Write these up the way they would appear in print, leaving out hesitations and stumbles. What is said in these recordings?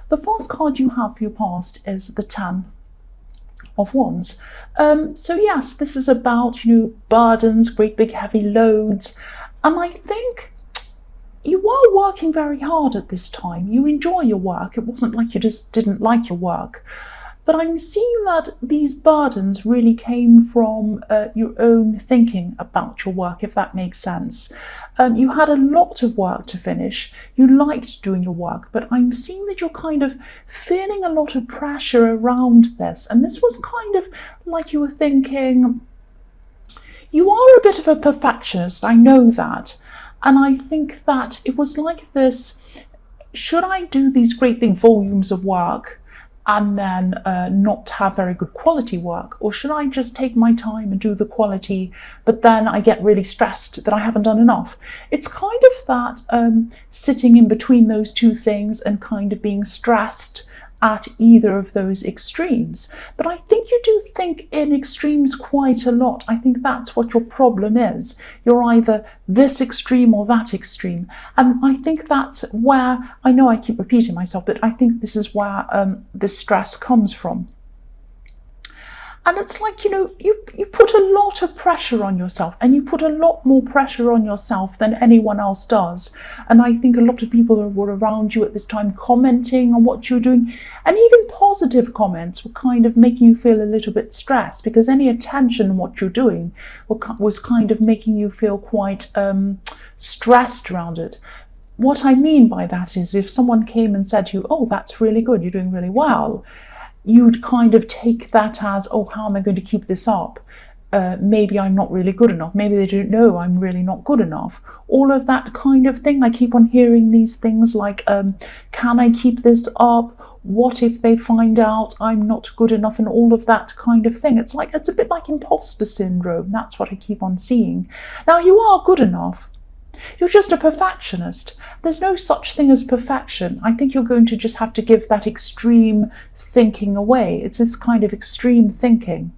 The first card you have for your past is the Ten of Wands. So yes, this is about, burdens, great big heavy loads. And I think you are working very hard at this time. You enjoy your work. It wasn't like you just didn't like your work. But I'm seeing that these burdens really came from your own thinking about your work, if that makes sense. You had a lot of work to finish. You liked doing your work, but I'm seeing that you're kind of feeling a lot of pressure around this. And this was kind of like you were thinking, you are a bit of a perfectionist, I know that. And I think that it was like this, should I do these great big volumes of work and then not have very good quality work? Or should I just take my time and do the quality, but then I get really stressed that I haven't done enough? It's kind of that sitting in between those two things and kind of being stressed at either of those extremes. But I think you do think in extremes quite a lot. I think that's what your problem is. You're either this extreme or that extreme. And I think that's where, I know I keep repeating myself, but I think this is where this stress comes from. And it's like, you put a lot of pressure on yourself, and you put a lot more pressure on yourself than anyone else does. And I think a lot of people were around you at this time commenting on what you're doing, and even positive comments were kind of making you feel a little bit stressed, because any attention on what you're doing was kind of making you feel quite stressed around it. What I mean by that is, if someone came and said to you, oh, that's really good, you're doing really well, you'd kind of take that as, oh, how am I going to keep this up? Maybe I'm not really good enough. Maybe they don't know I'm really not good enough. All of that kind of thing. I keep on hearing these things like, can I keep this up? What if they find out I'm not good enough? And all of that kind of thing. It's a bit like imposter syndrome. That's what I keep on seeing. Now, you are good enough. You're just a perfectionist. There's no such thing as perfection. I think you're going to just have to give that extreme thinking away. It's this kind of extreme thinking.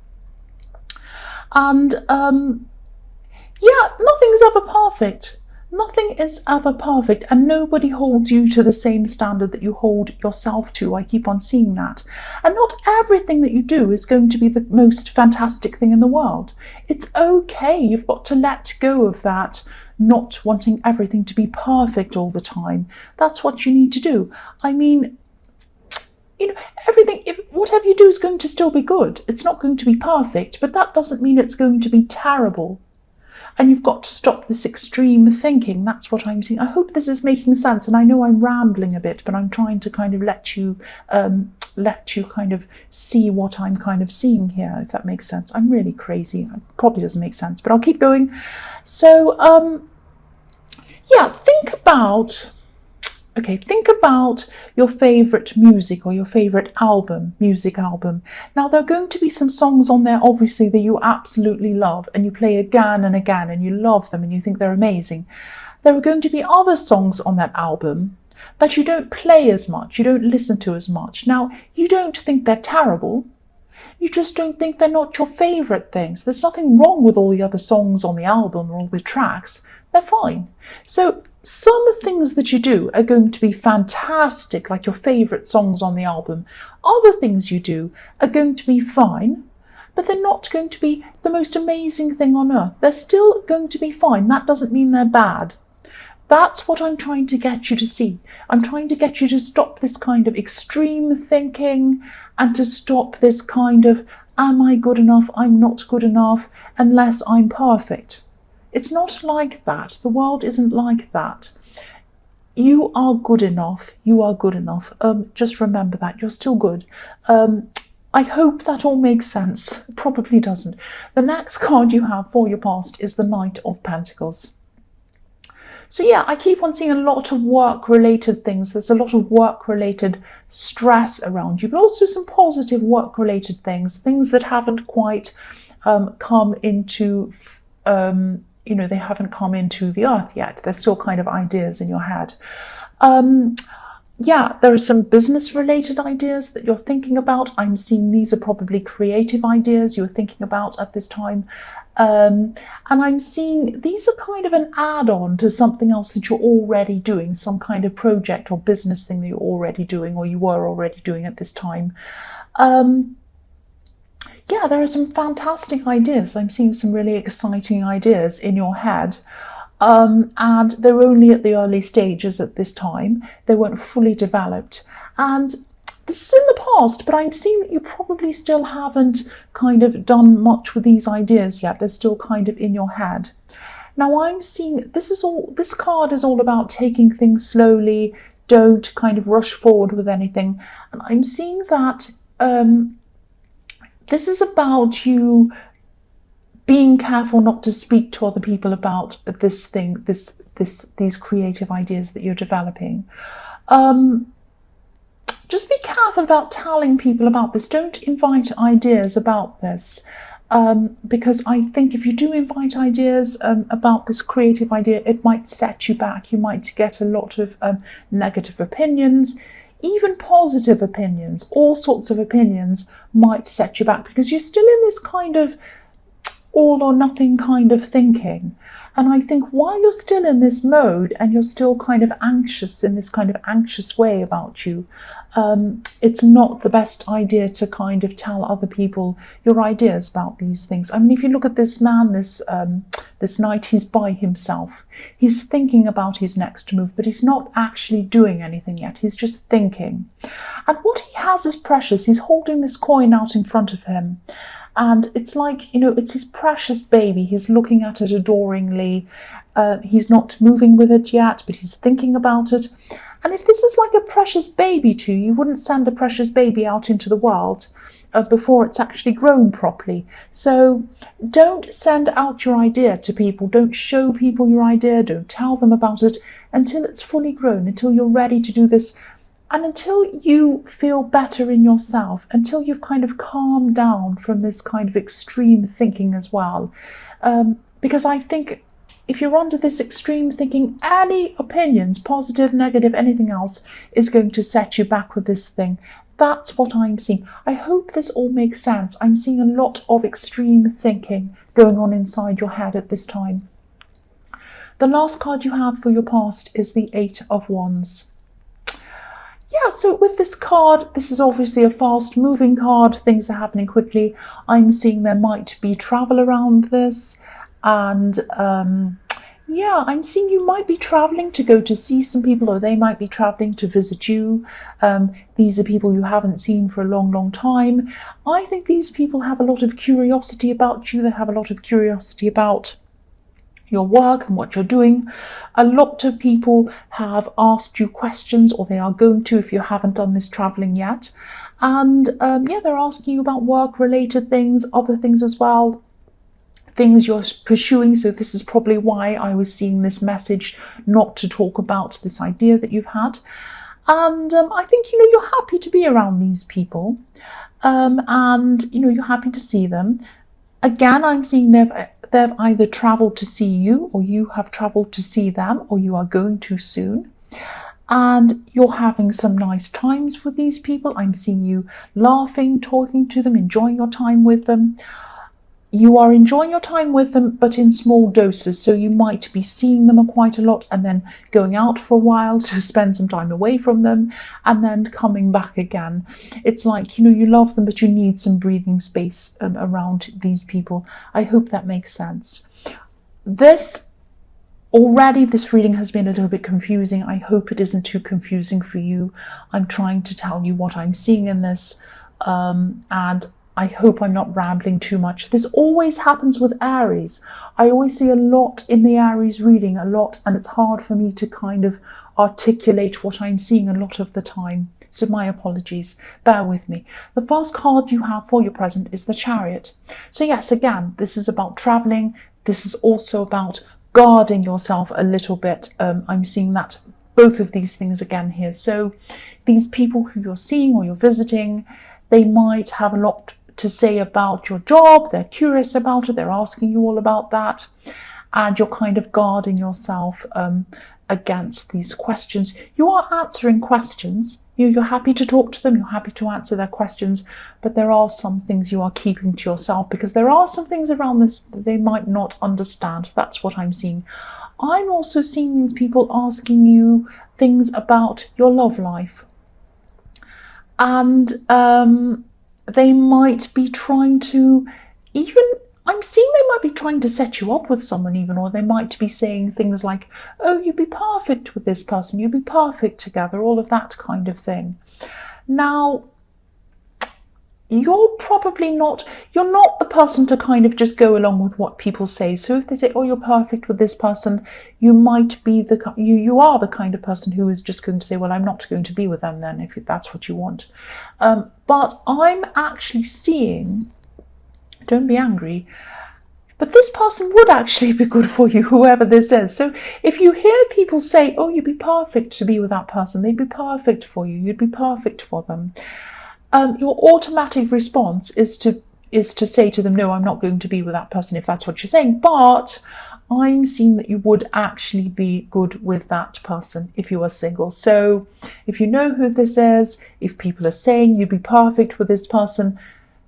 And yeah, nothing's ever perfect. Nothing is ever perfect, and nobody holds you to the same standard that you hold yourself to. I keep on seeing that. And not everything that you do is going to be the most fantastic thing in the world. It's okay. You've got to let go of that not wanting everything to be perfect all the time. That's what you need to do. I mean, everything, whatever you do is going to still be good. It's not going to be perfect, but that doesn't mean it's going to be terrible. And you've got to stop this extreme thinking. That's what I'm seeing. I hope this is making sense. And I know I'm rambling a bit, but I'm trying to kind of let you kind of see what I'm kind of seeing here, if that makes sense. I'm really crazy. It probably doesn't make sense, but I'll keep going. So, yeah, think about your favorite music or your favorite music album. Now, there are going to be some songs on there, obviously, that you absolutely love and you play again and again and you love them and you think they're amazing. There are going to be other songs on that album that you don't play as much, you don't listen to as much. Now, you don't think they're terrible. You just don't think they're not your favorite things. There's nothing wrong with all the other songs on the album or all the tracks. They're fine. So some things that you do are going to be fantastic, like your favorite songs on the album. Other things you do are going to be fine, but they're not going to be the most amazing thing on earth. They're still going to be fine. That doesn't mean they're bad. That's what I'm trying to get you to see. I'm trying to get you to stop this kind of extreme thinking and to stop this kind of, am I good enough? I'm not good enough unless I'm perfect. It's not like that. The world isn't like that. You are good enough. You are good enough. Just remember that. You're still good. I hope that all makes sense. It probably doesn't. The next card you have for your past is the Knight of Pentacles. So yeah, I keep on seeing a lot of work-related things. There's a lot of work-related stress around you, but also some positive work-related things that haven't quite come into they haven't come into the earth yet. They're still kind of ideas in your head. yeah, there are some business related ideas that you're thinking about. I'm seeing these are probably creative ideas you're thinking about at this time. And I'm seeing these are kind of an add-on to something else that you're already doing, some kind of project or business thing that you're already doing or you were already doing at this time. Um, yeah, there are some fantastic ideas. I'm seeing some really exciting ideas in your head. And they're only at the early stages at this time. They weren't fully developed. And this is in the past, but I'm seeing that you probably still haven't kind of done much with these ideas yet. They're still kind of in your head. Now I'm seeing this card is all about taking things slowly, don't kind of rush forward with anything. And I'm seeing that this is about you being careful not to speak to other people about this thing, these creative ideas that you're developing. Just be careful about telling people about this. Don't invite ideas about this. Because I think if you do invite ideas about this creative idea, it might set you back. You might get a lot of negative opinions, even positive opinions, all sorts of opinions might set you back because you're still in this kind of all or nothing kind of thinking. And I think while you're still in this mode and you're still kind of anxious in this kind of anxious way about you, it's not the best idea to kind of tell other people your ideas about these things. I mean, if you look at this man, this knight, he's by himself. He's thinking about his next move, but he's not actually doing anything yet. He's just thinking. And what he has is precious. He's holding this coin out in front of him. And it's like, it's his precious baby. He's looking at it adoringly. He's not moving with it yet, but he's thinking about it. And if this is like a precious baby to you, you wouldn't send a precious baby out into the world before it's actually grown properly. So don't send out your idea to people. Don't show people your idea. Don't tell them about it until it's fully grown, until you're ready to do this. And until you feel better in yourself, until you've kind of calmed down from this kind of extreme thinking as well. Because I think if you're under this extreme thinking, any opinions, positive, negative, anything else, is going to set you back with this thing. That's what I'm seeing. I hope this all makes sense. I'm seeing a lot of extreme thinking going on inside your head at this time. The last card you have for your past is the Eight of Wands. Yeah, so with this card, this is obviously a fast moving card. Things are happening quickly. I'm seeing there might be travel around this. And yeah, I'm seeing you might be traveling to go to see some people, or they might be traveling to visit you. These are people you haven't seen for a long, long time. I think these people have a lot of curiosity about you. They have a lot of curiosity about your work and what you're doing. A lot of people have asked you questions, or they are going to if you haven't done this traveling yet. And yeah, they're asking you about work related things, other things as well, things you're pursuing. So this is probably why I was seeing this message not to talk about this idea that you've had. And I think, you're happy to be around these people. And, you're happy to see them. Again, I'm seeing they've either traveled to see you, or you have traveled to see them, or you are going to soon. And you're having some nice times with these people. I'm seeing you laughing, talking to them, enjoying your time with them. You are enjoying your time with them, but in small doses. So you might be seeing them quite a lot and then going out for a while to spend some time away from them and then coming back again. It's like, you love them, but you need some breathing space around these people. I hope that makes sense. This reading has been a little bit confusing. I hope it isn't too confusing for you. I'm trying to tell you what I'm seeing in this, and I hope I'm not rambling too much. This always happens with Aries. I always see a lot in the Aries reading, a lot, and it's hard for me to kind of articulate what I'm seeing a lot of the time. So my apologies, bear with me. The first card you have for your present is the Chariot. So yes, again, this is about traveling. This is also about guarding yourself a little bit. I'm seeing that both of these things again here. So these people who you're seeing or you're visiting, they might have a lot to say about your job. They're curious about it. They're asking you all about that. And you're kind of guarding yourself against these questions. You are answering questions. You're happy to talk to them, you're happy to answer their questions, but there are some things you are keeping to yourself because there are some things around this that they might not understand. That's what I'm seeing. I'm also seeing these people asking you things about your love life. And they might be trying to I'm seeing they might be trying to set you up with someone even, or they might be saying things like, oh, you'd be perfect with this person, you'd be perfect together, all of that kind of thing. Now, you're not the person to kind of just go along with what people say. So if they say, oh, you're perfect with this person, you might be you are the kind of person who is just going to say, well, I'm not going to be with them then, if that's what you want. But I'm actually seeing, don't be angry, but this person would actually be good for you, whoever this is. So if you hear people say, oh, you'd be perfect to be with that person, they'd be perfect for you, you'd be perfect for them, your automatic response is to say to them, no, I'm not going to be with that person, if that's what you're saying. But I'm seeing that you would actually be good with that person if you are single. So if you know who this is, if people are saying you'd be perfect with this person,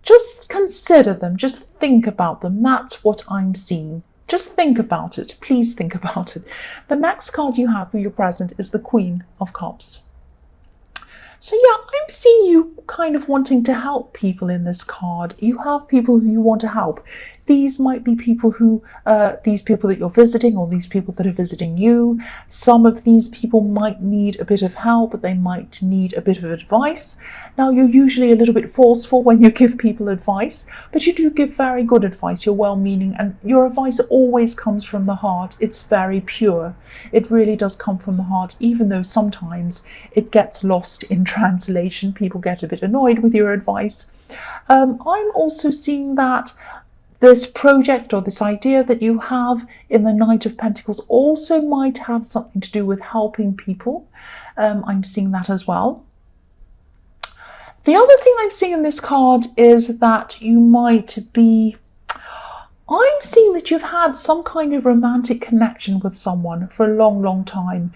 just consider them, just think about them. That's what I'm seeing. Just think about it. Please think about it. The next card you have for your present is the Queen of Cups. So yeah, I'm seeing you kind of wanting to help people in this card. You have people who you want to help. These might be people these people that you're visiting, or these people that are visiting you. Some of these people might need a bit of help, they might need a bit of advice. Now, you're usually a little bit forceful when you give people advice, but you do give very good advice. You're well-meaning, and your advice always comes from the heart. It's very pure. It really does come from the heart, even though sometimes it gets lost in translation. People get a bit annoyed with your advice. I'm also seeing that this project or this idea that you have in the Knight of Pentacles also might have something to do with helping people. I'm seeing that as well. The other thing I'm seeing in this card is that you might be, I'm seeing that you've had some kind of romantic connection with someone for a long, long time.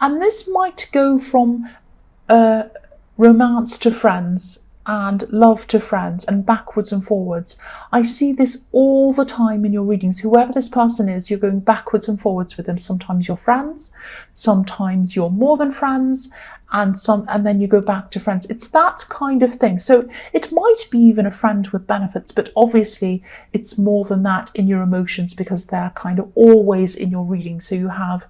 And this might go from romance to friends, and love to friends, and backwards and forwards. I see this all the time in your readings. Whoever this person is, you're going backwards and forwards with them. Sometimes you're friends, sometimes you're more than friends, and then you go back to friends. It's that kind of thing. So it might be even a friend with benefits, but obviously it's more than that in your emotions, because they're kind of always in your reading. So you have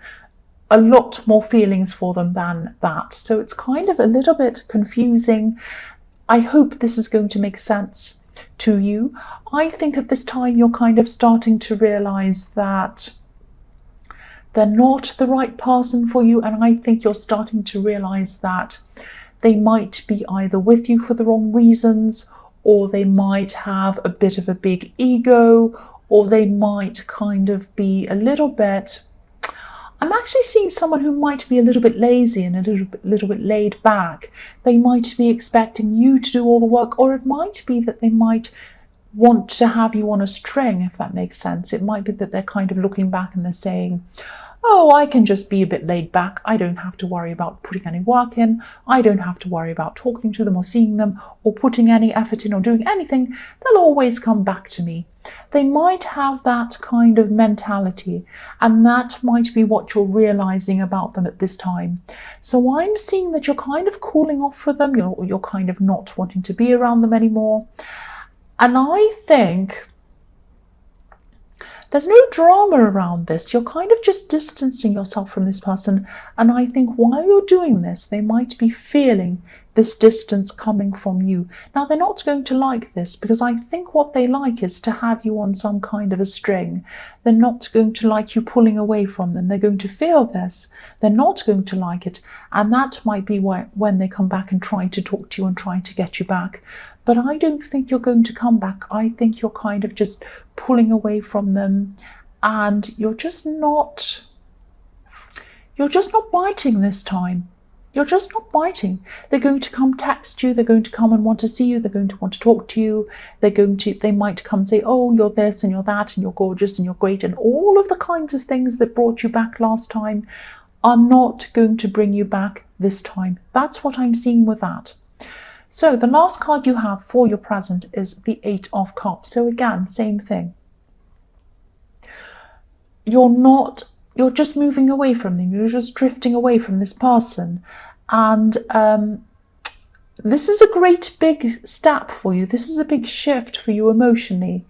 a lot more feelings for them than that. So it's kind of a little bit confusing. I hope this is going to make sense to you. I think at this time you're kind of starting to realize that they're not the right person for you, and I think you're starting to realize that they might be either with you for the wrong reasons, or they might have a bit of a big ego, or they might kind of be a little bit, I'm actually seeing someone who might be a little bit lazy and a little bit laid back. They might be expecting you to do all the work, or it might be that they might want to have you on a string, if that makes sense. It might be that they're kind of looking back and they're saying, oh, I can just be a bit laid back. I don't have to worry about putting any work in. I don't have to worry about talking to them or seeing them or putting any effort in or doing anything. They'll always come back to me. They might have that kind of mentality, and that might be what you're realizing about them at this time. So I'm seeing that you're kind of cooling off for them. You're kind of not wanting to be around them anymore. And I think there's no drama around this. You're kind of just distancing yourself from this person. And I think while you're doing this, they might be feeling this distance coming from you. Now, they're not going to like this, because I think what they like is to have you on some kind of a string. They're not going to like you pulling away from them. They're going to feel this. They're not going to like it. And that might be when they come back and try to talk to you and try to get you back. But I don't think you're going to come back. I think you're kind of just pulling away from them, and you're just not biting this time. You're just not biting. They're going to come text you. They're going to come and want to see you. They're going to want to talk to you. They might come and say, oh, you're this and you're that and you're gorgeous and you're great and all of the kinds of things that brought you back last time. are not going to bring you back this time. That's what I'm seeing with that. So the last card you have for your present is the Eight of Cups. So again, same thing. You're just moving away from them. You're just drifting away from this person. And this is a great big step for you. This is a big shift for you emotionally.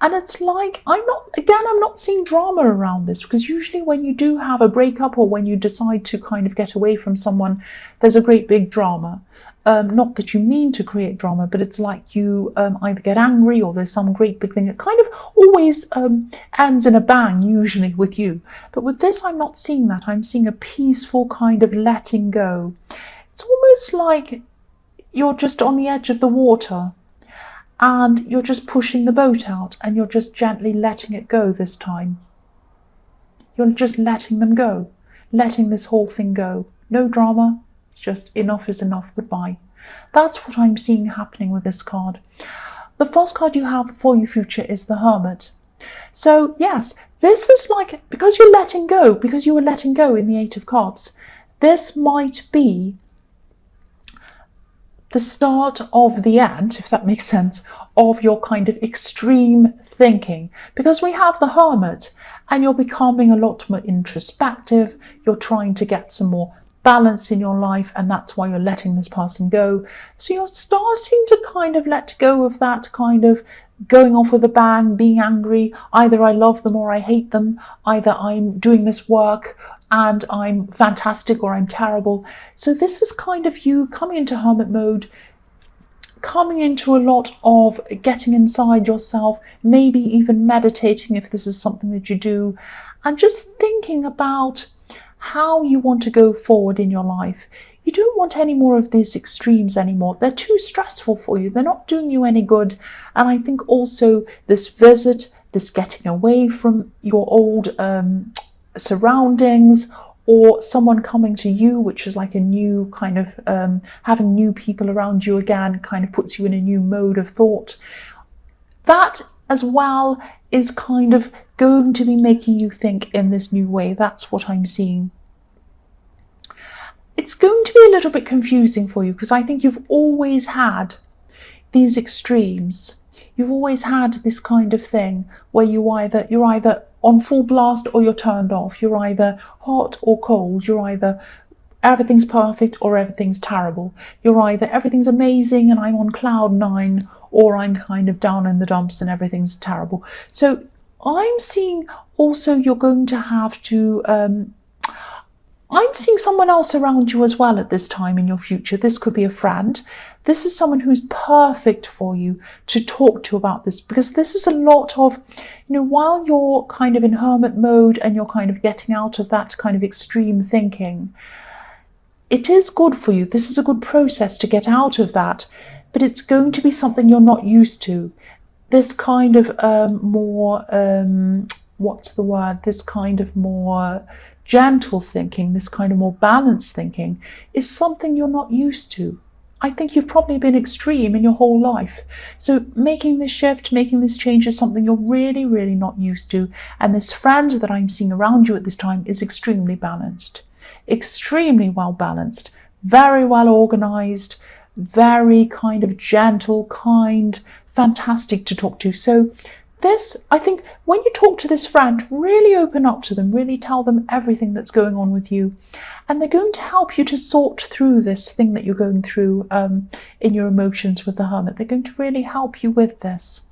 And it's like, I'm not seeing drama around this, because usually when you do have a breakup or when you decide to kind of get away from someone, there's a great big drama. Not that you mean to create drama, but it's like you either get angry or there's some great big thing. It kind of always ends in a bang, usually with you. But with this, I'm not seeing that. I'm seeing a peaceful kind of letting go. It's almost like you're just on the edge of the water and you're just pushing the boat out and you're just gently letting it go this time. You're just letting them go, letting this whole thing go. No drama. It's just enough is enough, goodbye. That's what I'm seeing happening with this card. The first card you have for your future is the Hermit. So yes, this is like, because you're letting go, because you were letting go in the Eight of Cups, this might be the start of the end, if that makes sense, of your kind of extreme thinking. Because we have the Hermit and you're becoming a lot more introspective, you're trying to get some more balance in your life, and that's why you're letting this person go. So you're starting to kind of let go of that kind of going off with a bang, being angry, either I love them or I hate them, either I'm doing this work and I'm fantastic or I'm terrible. So this is kind of you coming into hermit mode, coming into a lot of getting inside yourself, maybe even meditating if this is something that you do, and just thinking about how you want to go forward in your life. You don't want any more of these extremes anymore. They're too stressful for you. They're not doing you any good. And I think also this visit, this getting away from your old surroundings, or someone coming to you, which is like a new kind of having new people around you again, kind of puts you in a new mode of thought. That as well is kind of going to be making you think in this new way. That's what I'm seeing. It's going to be a little bit confusing for you, because I think you've always had these extremes. You've always had this kind of thing where you're either on full blast or you're turned off. You're either hot or cold. You're either everything's perfect or everything's terrible. You're either everything's amazing and I'm on cloud nine, or I'm kind of down in the dumps and everything's terrible. So I'm seeing also you're going to have to I'm seeing someone else around you as well at this time in your future. This could be a friend. This is someone who's perfect for you to talk to about this, because this is a lot of, while you're kind of in hermit mode and you're kind of getting out of that kind of extreme thinking, it is good for you. This is a good process to get out of that, but it's going to be something you're not used to. This kind of more, this kind of more gentle thinking, this kind of more balanced thinking is something you're not used to. I think you've probably been extreme in your whole life. So making this shift, making this change is something you're really, really not used to. And this friend that I'm seeing around you at this time is extremely balanced, extremely well balanced, very well organized, very kind of gentle, kind, fantastic to talk to. So this, I think, when you talk to this friend, really open up to them, really tell them everything that's going on with you. And they're going to help you to sort through this thing that you're going through in your emotions with the Hermit. They're going to really help you with this.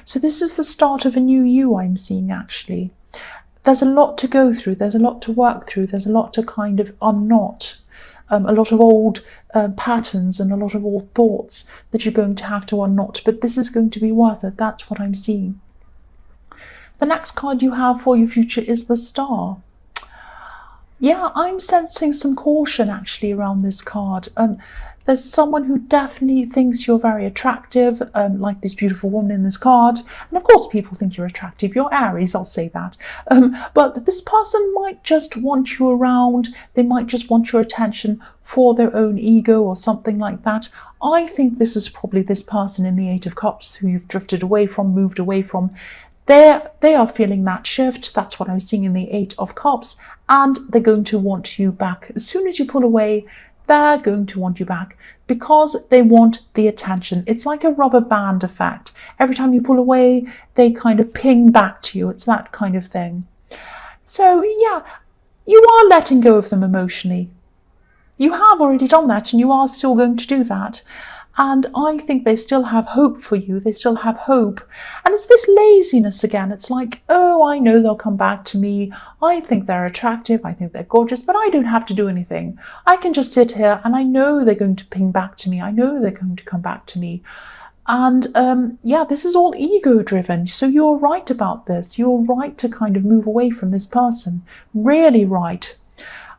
So this is the start of a new you, I'm seeing, actually. There's a lot to go through. There's a lot to work through. There's a lot to kind of unknot. A lot of old patterns and a lot of old thoughts that you're going to have to unknot. But this is going to be worth it. That's what I'm seeing. The next card you have for your future is the Star. Yeah, I'm sensing some caution actually around this card. There's someone who definitely thinks you're very attractive, like this beautiful woman in this card. And of course people think you're attractive. You're Aries, I'll say that. But this person might just want you around. They might just want your attention for their own ego or something like that. I think this is probably this person in the Eight of Cups who you've drifted away from, moved away from. They are feeling that shift. That's what I'm seeing in the Eight of Cups, and they're going to want you back. As soon as you pull away, they're going to want you back because they want the attention. It's like a rubber band effect. Every time you pull away, they kind of ping back to you. It's that kind of thing. So yeah, you are letting go of them emotionally. You have already done that, and you are still going to do that. And I think they still have hope for you. They still have hope. And it's this laziness again. It's like, oh, I know they'll come back to me. I think they're attractive. I think they're gorgeous, but I don't have to do anything. I can just sit here and I know they're going to ping back to me. I know they're going to come back to me. And yeah, this is all ego driven. So you're right about this. You're right to kind of move away from this person. Really right.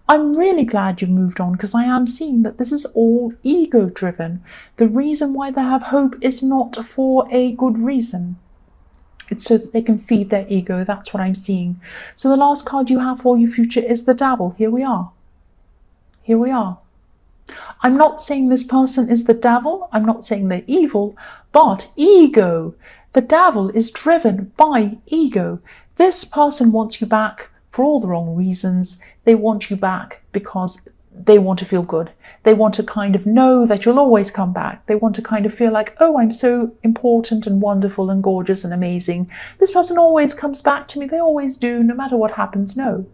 I'm really glad you've moved on, because I am seeing that this is all ego driven. The reason why they have hope is not for a good reason. It's so that they can feed their ego. That's what I'm seeing. So the last card you have for your future is the Devil. Here we are. Here we are. I'm not saying this person is the devil. I'm not saying they're evil, but ego. The Devil is driven by ego. This person wants you back for all the wrong reasons. They want you back because they want to feel good. They want to kind of know that you'll always come back. They want to kind of feel like, oh, I'm so important and wonderful and gorgeous and amazing. This person always comes back to me. They always do, no matter what happens. No.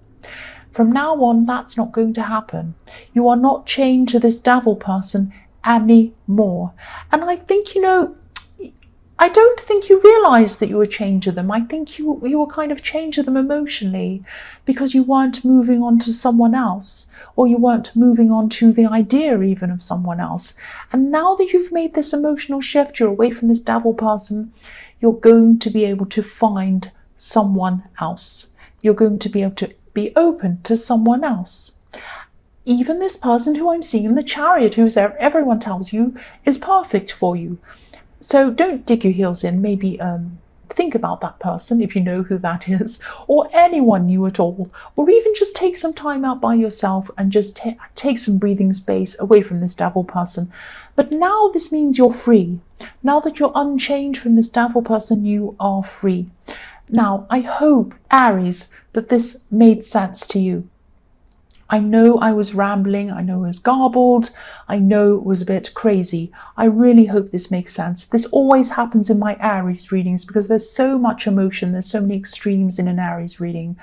From now on, that's not going to happen. You are not chained to this Devil person anymore. And I think, I don't think you realised that you were chained to them. I think you were kind of chained to them emotionally because you weren't moving on to someone else, or you weren't moving on to the idea even of someone else. And now that you've made this emotional shift, you're away from this Devil person, you're going to be able to find someone else. You're going to be able to be open to someone else. Even this person who I'm seeing in the Chariot, who's everyone tells you is perfect for you. So don't dig your heels in. Maybe think about that person if you know who that is, or anyone new at all, or even just take some time out by yourself and just take some breathing space away from this Devil person. But now this means you're free. Now that you're unchained from this Devil person, you are free. Now, I hope, Aries, that this made sense to you. I know I was rambling, I know it was garbled, I know it was a bit crazy. I really hope this makes sense. This always happens in my Aries readings because there's so much emotion, there's so many extremes in an Aries reading.